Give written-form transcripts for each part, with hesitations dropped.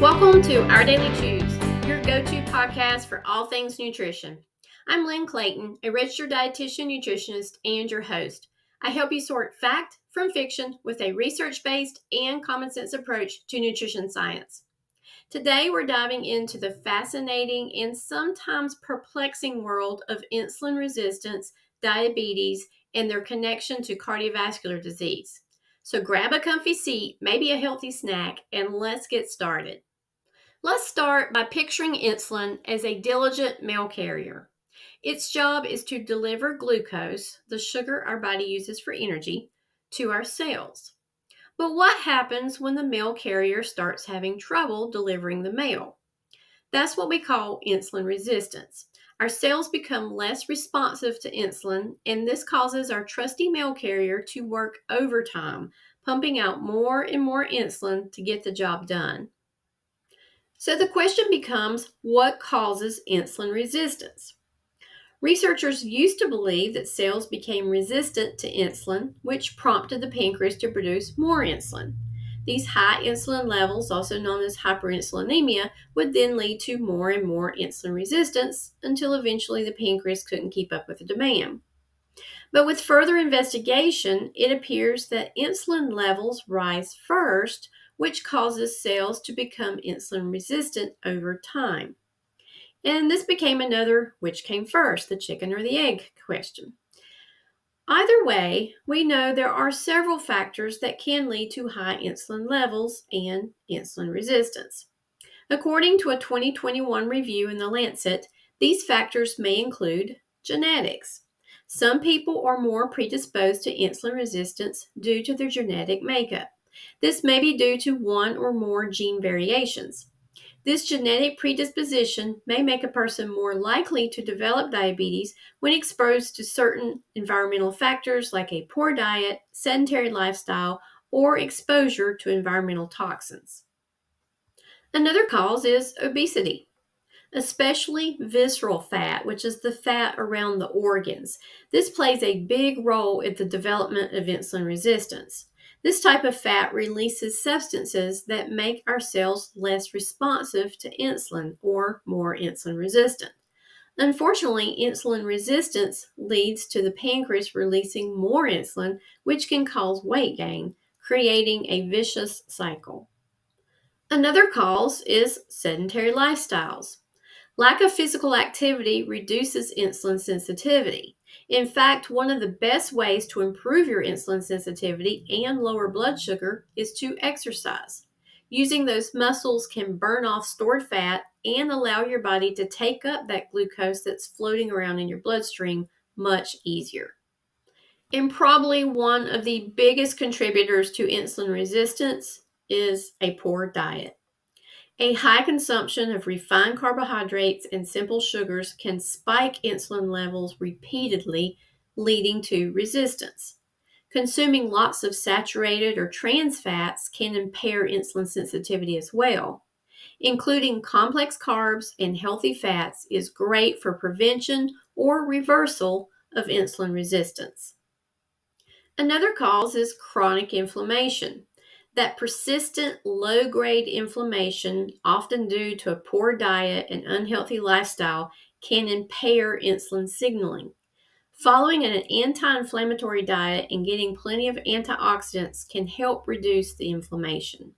Welcome to Our Daily Chews, your go-to podcast for all things nutrition. I'm Lynn Clayton, a registered dietitian, nutritionist, and your host. I help you sort fact from fiction with a research-based and common sense approach to nutrition science. Today, we're diving into the fascinating and sometimes perplexing world of insulin resistance, diabetes, and their connection to cardiovascular disease. So grab a comfy seat, maybe a healthy snack, and let's get started. Let's start by picturing insulin as a diligent mail carrier. Its job is to deliver glucose, the sugar our body uses for energy, to our cells. But what happens when the mail carrier starts having trouble delivering the mail? That's what we call insulin resistance. Our cells become less responsive to insulin, and this causes our trusty mail carrier to work overtime, pumping out more and more insulin to get the job done. So the question becomes, what causes insulin resistance? Researchers used to believe that cells became resistant to insulin, which prompted the pancreas to produce more insulin. These high insulin levels, also known as hyperinsulinemia, would then lead to more and more insulin resistance until eventually the pancreas couldn't keep up with the demand. But with further investigation, it appears that insulin levels rise first, which causes cells to become insulin resistant over time. And this became another which came first, the chicken or the egg question. Either way, we know there are several factors that can lead to high insulin levels and insulin resistance. According to a 2021 review in The Lancet, these factors may include genetics. Some people are more predisposed to insulin resistance due to their genetic makeup. This may be due to one or more gene variations. This genetic predisposition may make a person more likely to develop diabetes when exposed to certain environmental factors like a poor diet, sedentary lifestyle, or exposure to environmental toxins. Another cause is obesity, especially visceral fat, which is the fat around the organs. This plays a big role in the development of insulin resistance. This type of fat releases substances that make our cells less responsive to insulin or more insulin resistant. Unfortunately, insulin resistance leads to the pancreas releasing more insulin, which can cause weight gain, creating a vicious cycle. Another cause is sedentary lifestyles. Lack of physical activity reduces insulin sensitivity. In fact, one of the best ways to improve your insulin sensitivity and lower blood sugar is to exercise. Using those muscles can burn off stored fat and allow your body to take up that glucose that's floating around in your bloodstream much easier. And probably one of the biggest contributors to insulin resistance is a poor diet. A high consumption of refined carbohydrates and simple sugars can spike insulin levels repeatedly, leading to resistance. Consuming lots of saturated or trans fats can impair insulin sensitivity as well. Including complex carbs and healthy fats is great for prevention or reversal of insulin resistance. Another cause is chronic inflammation. That persistent low-grade inflammation, often due to a poor diet and unhealthy lifestyle, can impair insulin signaling. Following an anti-inflammatory diet and getting plenty of antioxidants can help reduce the inflammation.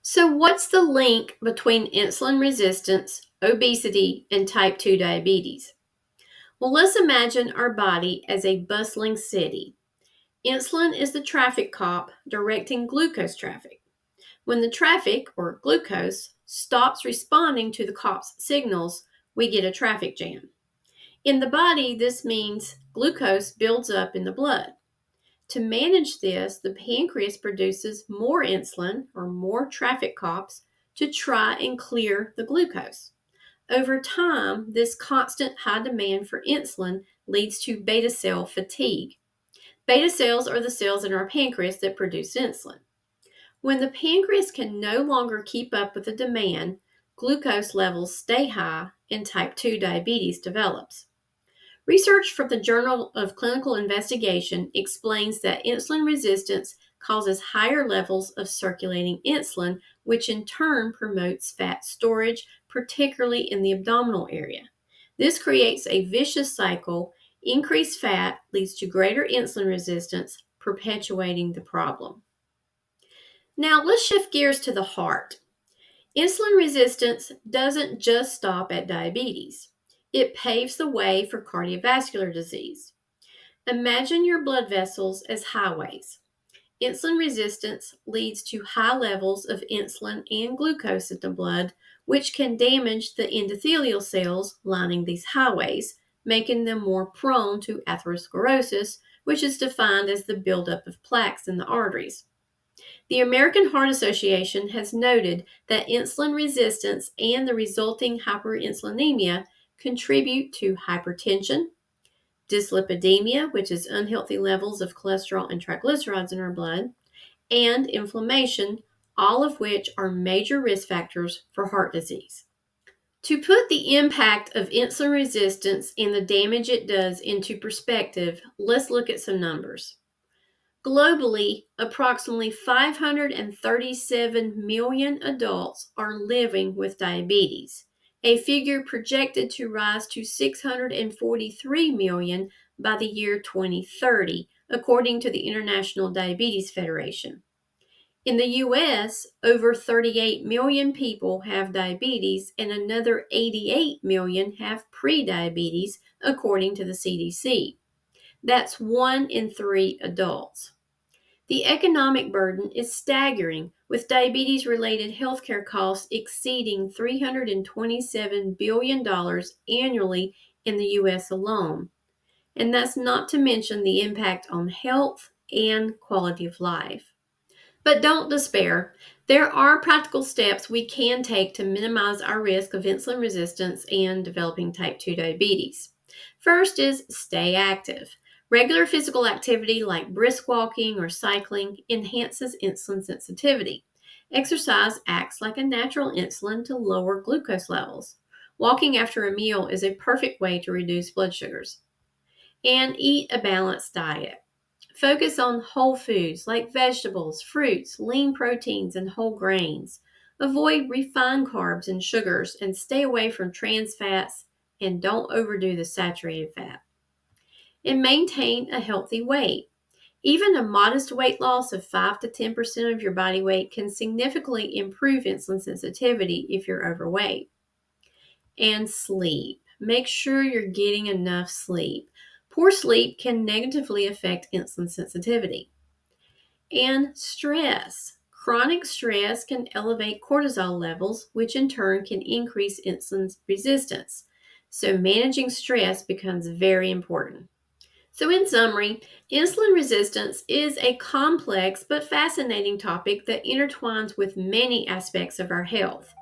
So what's the link between insulin resistance, obesity, and type 2 diabetes? Well, let's imagine our body as a bustling city. Insulin is the traffic cop directing glucose traffic. When the traffic, or glucose, stops responding to the cop's signals, we get a traffic jam. In the body, this means glucose builds up in the blood. To manage this, the pancreas produces more insulin, or more traffic cops, to try and clear the glucose. Over time, this constant high demand for insulin leads to beta cell fatigue. Beta cells are the cells in our pancreas that produce insulin. When the pancreas can no longer keep up with the demand, glucose levels stay high and type 2 diabetes develops. Research from the Journal of Clinical Investigation explains that insulin resistance causes higher levels of circulating insulin, which in turn promotes fat storage, particularly in the abdominal area. This creates a vicious cycle. Increased fat leads to greater insulin resistance, perpetuating the problem. Now let's shift gears to the heart. Insulin resistance doesn't just stop at diabetes. It paves the way for cardiovascular disease. Imagine your blood vessels as highways. Insulin resistance leads to high levels of insulin and glucose in the blood, which can damage the endothelial cells lining these highways, making them more prone to atherosclerosis, which is defined as the buildup of plaques in the arteries. The American Heart Association has noted that insulin resistance and the resulting hyperinsulinemia contribute to hypertension, dyslipidemia, which is unhealthy levels of cholesterol and triglycerides in our blood, and inflammation, all of which are major risk factors for heart disease. To put the impact of insulin resistance and the damage it does into perspective, let's look at some numbers. Globally, approximately 537 million adults are living with diabetes, a figure projected to rise to 643 million by the year 2030, according to the International Diabetes Federation. In the U.S., over 38 million people have diabetes and another 88 million have prediabetes, according to the CDC. That's 1 in 3 adults. The economic burden is staggering, with diabetes-related healthcare costs exceeding $327 billion annually in the U.S. alone. And that's not to mention the impact on health and quality of life. But don't despair. There are practical steps we can take to minimize our risk of insulin resistance and developing type 2 diabetes. First is stay active. Regular physical activity like brisk walking or cycling enhances insulin sensitivity. Exercise acts like a natural insulin to lower glucose levels. Walking after a meal is a perfect way to reduce blood sugars. And eat a balanced diet. Focus on whole foods like vegetables, fruits, lean proteins, and whole grains. Avoid refined carbs and sugars and stay away from trans fats, and don't overdo the saturated fat. And maintain a healthy weight. Even a modest weight loss of 5 to 10% of your body weight can significantly improve insulin sensitivity if you're overweight. And sleep. Make sure you're getting enough sleep. Poor sleep can negatively affect insulin sensitivity. And stress. Chronic stress can elevate cortisol levels, which in turn can increase insulin resistance. So managing stress becomes very important. So in summary, insulin resistance is a complex but fascinating topic that intertwines with many aspects of our health.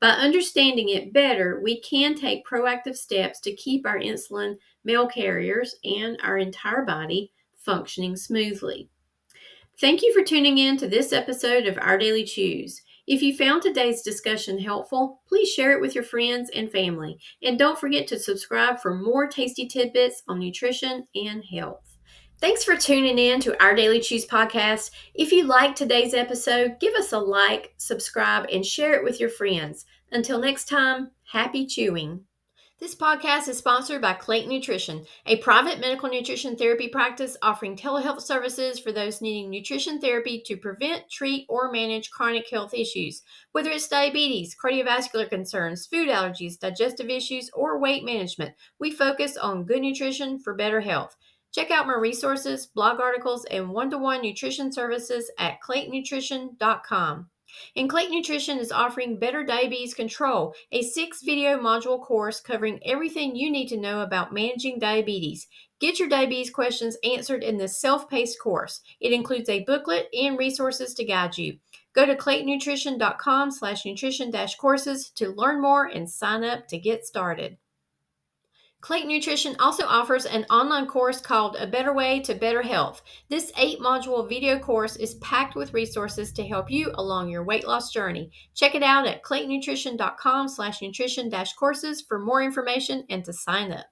By understanding it better, we can take proactive steps to keep our insulin mail carriers and our entire body functioning smoothly. Thank you for tuning in to this episode of Our Daily Chews. If you found today's discussion helpful, please share it with your friends and family. And don't forget to subscribe for more tasty tidbits on nutrition and health. Thanks for tuning in to Our Daily Chews podcast. If you liked today's episode, give us a like, subscribe, and share it with your friends. Until next time, happy chewing. This podcast is sponsored by Clayton Nutrition, a private medical nutrition therapy practice offering telehealth services for those needing nutrition therapy to prevent, treat, or manage chronic health issues. Whether it's diabetes, cardiovascular concerns, food allergies, digestive issues, or weight management, we focus on good nutrition for better health. Check out my resources, blog articles, and one-to-one nutrition services at claytonnutrition.com. And Clayton Nutrition is offering Better Diabetes Control, a 6-video module course covering everything you need to know about managing diabetes. Get your diabetes questions answered in this self-paced course. It includes a booklet and resources to guide you. Go to claytonnutrition.com/nutrition-courses to learn more and sign up to get started. Clayton Nutrition also offers an online course called A Better Way to Better Health. This 8-module video course is packed with resources to help you along your weight loss journey. Check it out at claytonnutrition.com/nutrition-courses for more information and to sign up.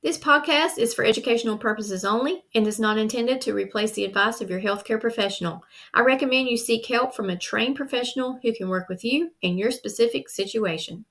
This podcast is for educational purposes only and is not intended to replace the advice of your healthcare professional. I recommend you seek help from a trained professional who can work with you in your specific situation.